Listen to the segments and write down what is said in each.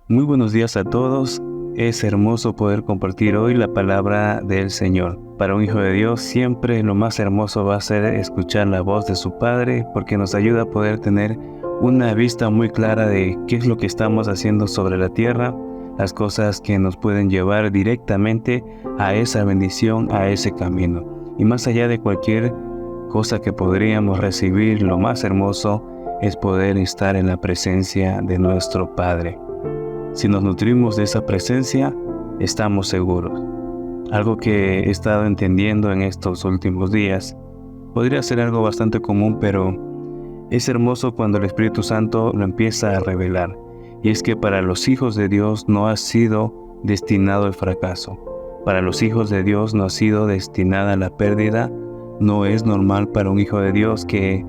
Muy buenos días a todos. Es hermoso poder compartir hoy la palabra del Señor. Para un hijo de Dios siempre lo más hermoso va a ser escuchar la voz de su Padre, porque nos ayuda a poder tener una vista muy clara de qué es lo que estamos haciendo sobre la tierra, las cosas que nos pueden llevar directamente a esa bendición, a ese camino. Y más allá de cualquier cosa que podríamos recibir, lo más hermoso es poder estar en la presencia de nuestro Padre. Si nos nutrimos de esa presencia, estamos seguros. Algo que he estado entendiendo en estos últimos días podría ser algo bastante común, pero es hermoso cuando el Espíritu Santo lo empieza a revelar. Y es que para los hijos de Dios no ha sido destinado el fracaso. Para los hijos de Dios no ha sido destinada la pérdida. No es normal para un hijo de Dios que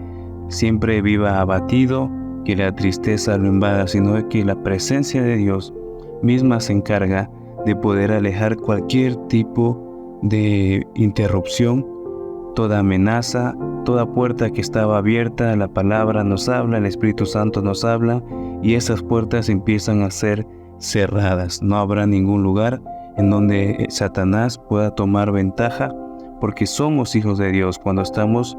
siempre viva abatido, que la tristeza lo invada, sino que la presencia de Dios misma se encarga de poder alejar cualquier tipo de interrupción, toda amenaza, toda puerta que estaba abierta. La palabra nos habla, el Espíritu Santo nos habla, y esas puertas empiezan a ser cerradas. No habrá ningún lugar en donde Satanás pueda tomar ventaja, porque somos hijos de Dios cuando estamos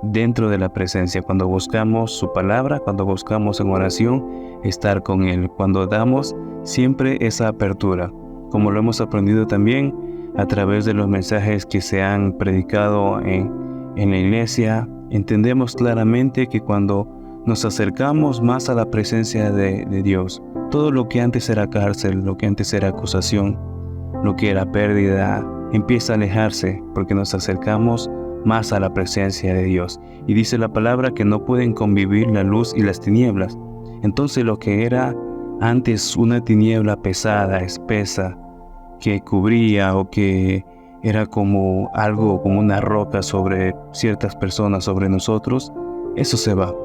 dentro de la presencia, cuando buscamos su palabra, cuando buscamos en oración estar con Él, cuando damos siempre esa apertura, como lo hemos aprendido también a través de los mensajes que se han predicado en la iglesia. Entendemos claramente que cuando nos acercamos más a la presencia de Dios, todo lo que antes era cárcel, lo que antes era acusación, lo que era pérdida, empieza a alejarse, porque nos acercamos más a la presencia de Dios. Y dice la palabra que no pueden convivir la luz y las tinieblas. Entonces lo que era antes una tiniebla pesada, espesa, que cubría o que era como algo, como una roca sobre ciertas personas, sobre nosotros, eso se va,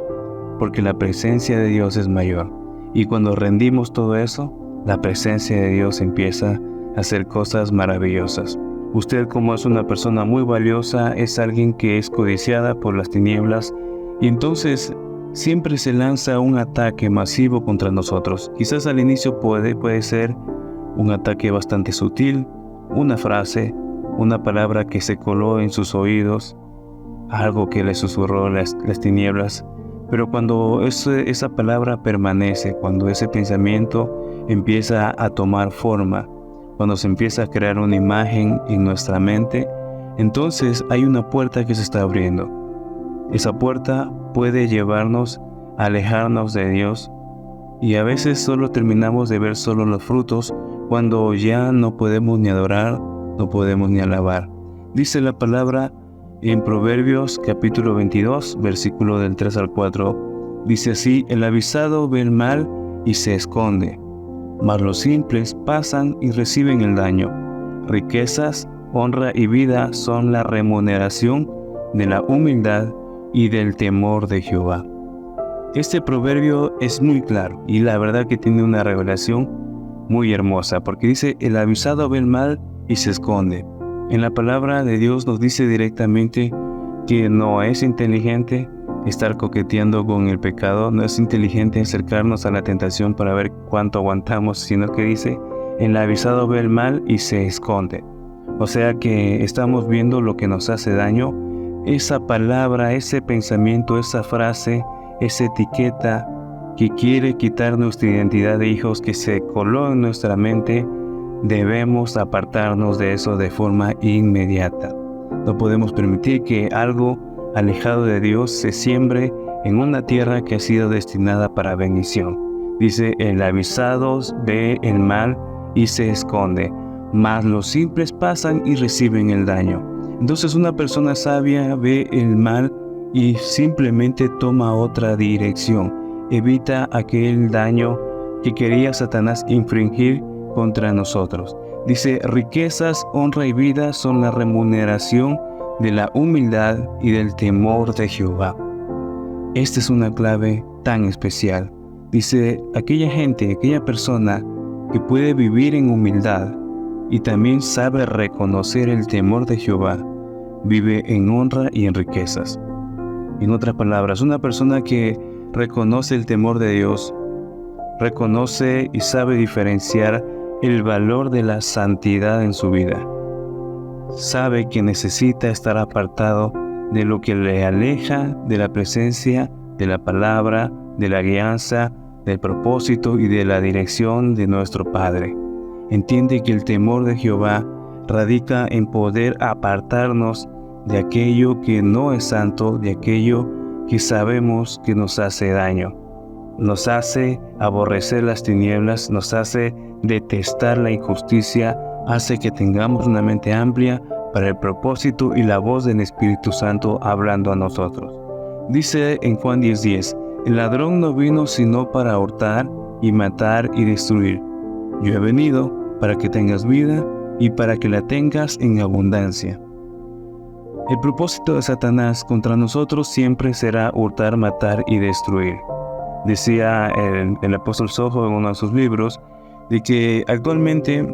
porque la presencia de Dios es mayor. Y cuando rendimos todo eso, la presencia de Dios empieza a hacer cosas maravillosas. Usted, como es una persona muy valiosa, es alguien que es codiciada por las tinieblas, y entonces siempre se lanza un ataque masivo contra nosotros. Quizás al inicio puede ser un ataque bastante sutil, una frase, una palabra que se coló en sus oídos, algo que le susurró las tinieblas. Pero cuando esa palabra permanece, cuando ese pensamiento empieza a tomar forma, cuando se empieza a crear una imagen en nuestra mente, entonces hay una puerta que se está abriendo. Esa puerta puede llevarnos a alejarnos de Dios, y a veces solo terminamos de ver solo los frutos cuando ya no podemos ni adorar, no podemos ni alabar. Dice la palabra en Proverbios capítulo 22, versículo del 3 al 4, dice así: el avisado ve el mal y se esconde, mas los simples pasan y reciben el daño. Riquezas, honra y vida son la remuneración de la humildad y del temor de Jehová. Este proverbio es muy claro, y la verdad que tiene una revelación muy hermosa, porque dice: el avisado ve el mal y se esconde. En la palabra de Dios nos dice directamente que no es inteligente estar coqueteando con el pecado, no es inteligente acercarnos a la tentación para ver cuánto aguantamos, sino que dice: el avisado ve el mal y se esconde. O sea que estamos viendo lo que nos hace daño. Esa palabra, ese pensamiento, esa frase, esa etiqueta que quiere quitar nuestra identidad de hijos, que se coló en nuestra mente, debemos apartarnos de eso de forma inmediata. No podemos permitir que algo alejado de Dios se siembre en una tierra que ha sido destinada para bendición. Dice: el avisado ve el mal y se esconde, mas los simples pasan y reciben el daño. Entonces una persona sabia ve el mal y simplemente toma otra dirección, evita aquel daño que quería Satanás infringir contra nosotros. Dice: riquezas, honra y vida son la remuneración de la humildad y del temor de Jehová. Esta es una clave tan especial. Dice: aquella gente, aquella persona que puede vivir en humildad y también sabe reconocer el temor de Jehová, vive en honra y en riquezas. En otras palabras, una persona que reconoce el temor de Dios reconoce y sabe diferenciar el valor de la santidad en su vida. Sabe que necesita estar apartado de lo que le aleja de la presencia, de la palabra, de la guianza, del propósito y de la dirección de nuestro Padre. Entiende que el temor de Jehová radica en poder apartarnos de aquello que no es santo, de aquello que sabemos que nos hace daño. Nos hace aborrecer las tinieblas, nos hace detestar la injusticia, hace que tengamos una mente amplia para el propósito y la voz del Espíritu Santo hablando a nosotros. Dice en Juan 10:10, el ladrón no vino sino para hurtar y matar y destruir. Yo he venido para que tengas vida y para que la tengas en abundancia. El propósito de Satanás contra nosotros siempre será hurtar, matar y destruir. Decía el apóstol Sojo en uno de sus libros, de que actualmente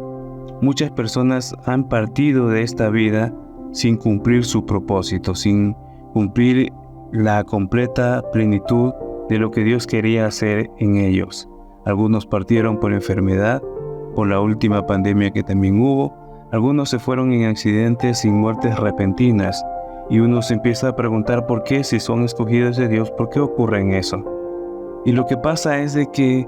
muchas personas han partido de esta vida sin cumplir su propósito, sin cumplir la completa plenitud de lo que Dios quería hacer en ellos. Algunos partieron por enfermedad, por la última pandemia que también hubo. Algunos se fueron en accidentes y muertes repentinas. Y uno se empieza a preguntar por qué, si son escogidos de Dios, ¿por qué ocurre en eso? Y lo que pasa es de que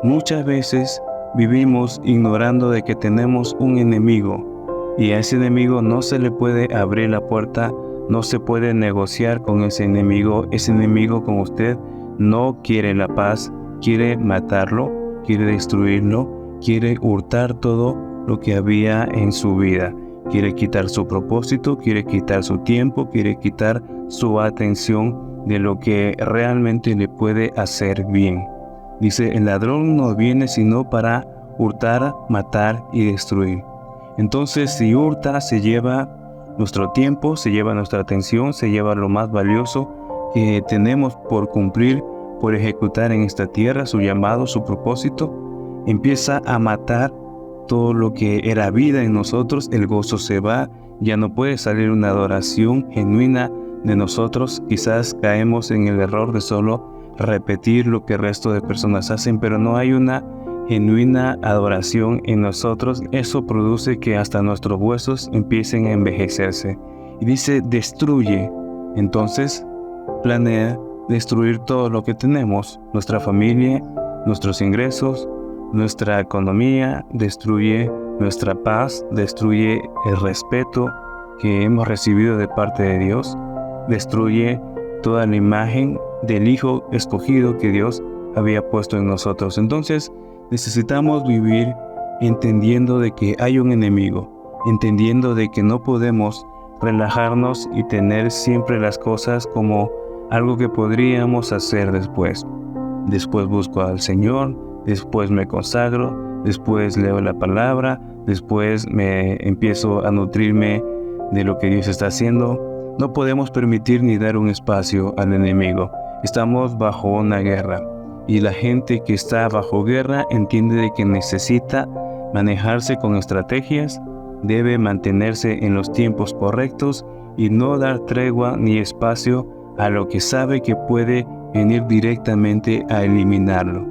muchas veces vivimos ignorando de que tenemos un enemigo. Y a ese enemigo no se le puede abrir la puerta, no se puede negociar con ese enemigo. Ese enemigo con usted no quiere la paz, quiere matarlo, quiere destruirlo, quiere hurtar todo lo que había en su vida. Quiere quitar su propósito, quiere quitar su tiempo, quiere quitar su atención de lo que realmente le puede hacer bien. Dice, el ladrón no viene sino para hurtar, matar y destruir. Entonces, si hurta, se lleva nuestro tiempo, se lleva nuestra atención, se lleva lo más valioso que tenemos por cumplir, por ejecutar en esta tierra, su llamado, su propósito. Empieza a matar todo lo que era vida en nosotros, el gozo se va, ya no puede salir una adoración genuina de nosotros. Quizás caemos en el error de solo repetir lo que el resto de personas hacen, pero no hay una genuina adoración en nosotros. Eso produce que hasta nuestros huesos empiecen a envejecerse. Y dice, destruye. Entonces, planea destruir todo lo que tenemos, nuestra familia, nuestros ingresos, nuestra economía, destruye nuestra paz, destruye el respeto que hemos recibido de parte de Dios, destruye toda la imagen del Hijo escogido que Dios había puesto en nosotros. Entonces, necesitamos vivir entendiendo de que hay un enemigo, entendiendo de que no podemos relajarnos y tener siempre las cosas como algo que podríamos hacer después. Después busco al Señor, después me consagro, después leo la palabra, después me empiezo a nutrirme de lo que Dios está haciendo. No podemos permitir ni dar un espacio al enemigo. Estamos bajo una guerra y la gente que está bajo guerra entiende de que necesita manejarse con estrategias, debe mantenerse en los tiempos correctos y no dar tregua ni espacio a lo que sabe que puede venir directamente a eliminarlo.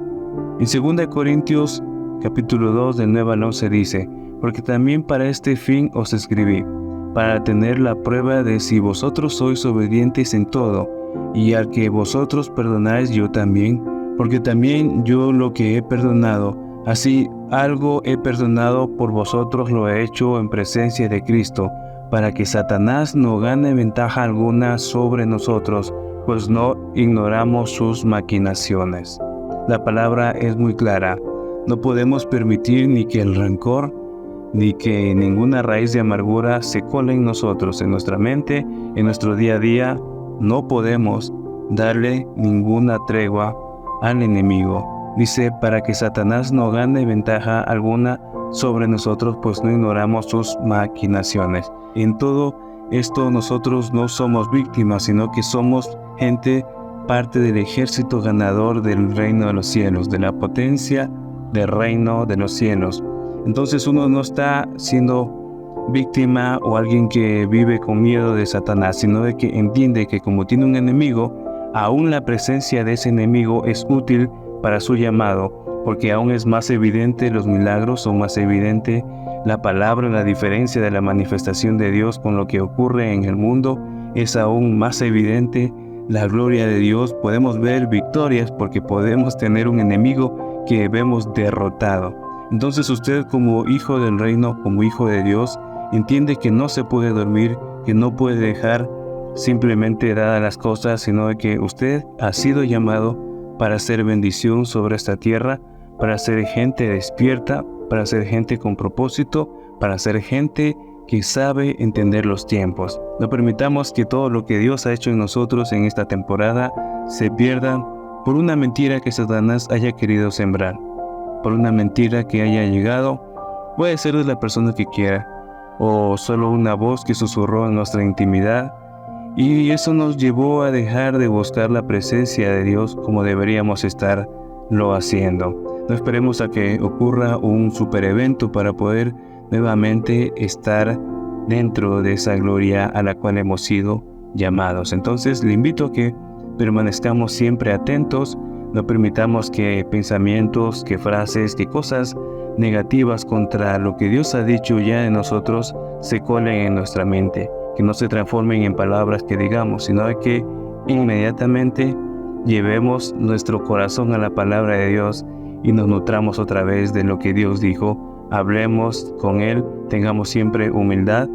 En 2 Corintios capítulo 2 del 9 al 11 dice, porque también para este fin os escribí, para tener la prueba de si vosotros sois obedientes en todo, y al que vosotros perdonáis yo también, porque también yo lo que he perdonado, así algo he perdonado por vosotros lo he hecho en presencia de Cristo, para que Satanás no gane ventaja alguna sobre nosotros, pues no ignoramos sus maquinaciones. La palabra es muy clara. No podemos permitir ni que el rencor, ni que ninguna raíz de amargura se cole en nosotros, en nuestra mente, en nuestro día a día. No podemos darle ninguna tregua al enemigo. Dice, para que Satanás no gane ventaja alguna sobre nosotros, pues no ignoramos sus maquinaciones. En todo esto nosotros no somos víctimas, sino que somos gente, parte del ejército ganador del reino de los cielos, de la potencia del reino de los cielos. Entonces uno no está siendo víctima o alguien que vive con miedo de Satanás, sino de que entiende que como tiene un enemigo, aún la presencia de ese enemigo es útil para su llamado, porque aún es más evidente, los milagros son más evidentes, la palabra, la diferencia de la manifestación de Dios con lo que ocurre en el mundo es aún más evidente. La gloria de Dios, podemos ver victorias porque podemos tener un enemigo que vemos derrotado. Entonces usted, como hijo del reino, como hijo de Dios, entiende que no se puede dormir, que no puede dejar simplemente dadas las cosas, sino de que usted ha sido llamado para hacer bendición sobre esta tierra, para ser gente despierta, para ser gente con propósito, para ser gente que sabe entender los tiempos. No permitamos que todo lo que Dios ha hecho en nosotros en esta temporada se pierda por una mentira que Satanás haya querido sembrar, por una mentira que haya llegado, puede ser de la persona que quiera, o solo una voz que susurró en nuestra intimidad, y eso nos llevó a dejar de buscar la presencia de Dios como deberíamos estarlo haciendo. No esperemos a que ocurra un super evento para poder nuevamente estar dentro de esa gloria a la cual hemos sido llamados. Entonces le invito a que permanezcamos siempre atentos, no permitamos que pensamientos, que frases, que cosas negativas contra lo que Dios ha dicho ya de nosotros se colen en nuestra mente, que no se transformen en palabras que digamos, sino que inmediatamente llevemos nuestro corazón a la palabra de Dios y nos nutramos otra vez de lo que Dios dijo. Hablemos con Él, tengamos siempre humildad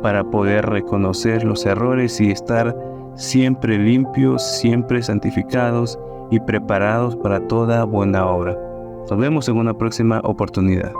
para poder reconocer los errores y estar siempre limpios, siempre santificados y preparados para toda buena obra. Nos vemos en una próxima oportunidad.